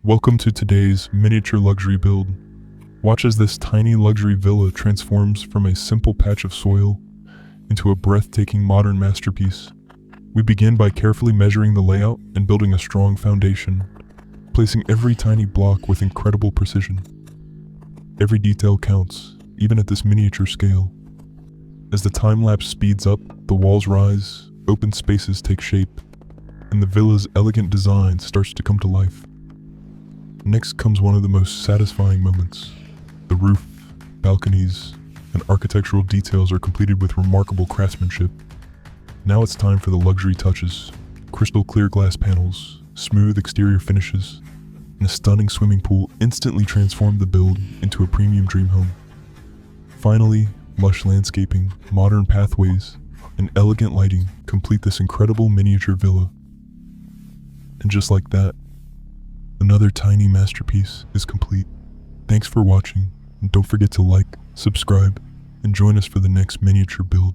Welcome to today's miniature luxury build. Watch as this tiny luxury villa transforms from a simple patch of soil into a breathtaking modern masterpiece. We begin by carefully measuring the layout and building a strong foundation, placing every tiny block with incredible precision. Every detail counts, even at this miniature scale. As the time-lapse speeds up, the walls rise, open spaces take shape, and the villa's elegant design starts to come to life. Next comes one of the most satisfying moments. The roof, balconies, and architectural details are completed with remarkable craftsmanship. Now it's time for the luxury touches. Crystal clear glass panels, smooth exterior finishes, and a stunning swimming pool instantly transform the build into a premium dream home. Finally, lush landscaping, modern pathways, and elegant lighting complete this incredible miniature villa. And just like that, another tiny masterpiece is complete. Thanks for watching, and don't forget to like, subscribe, and join us for the next miniature build.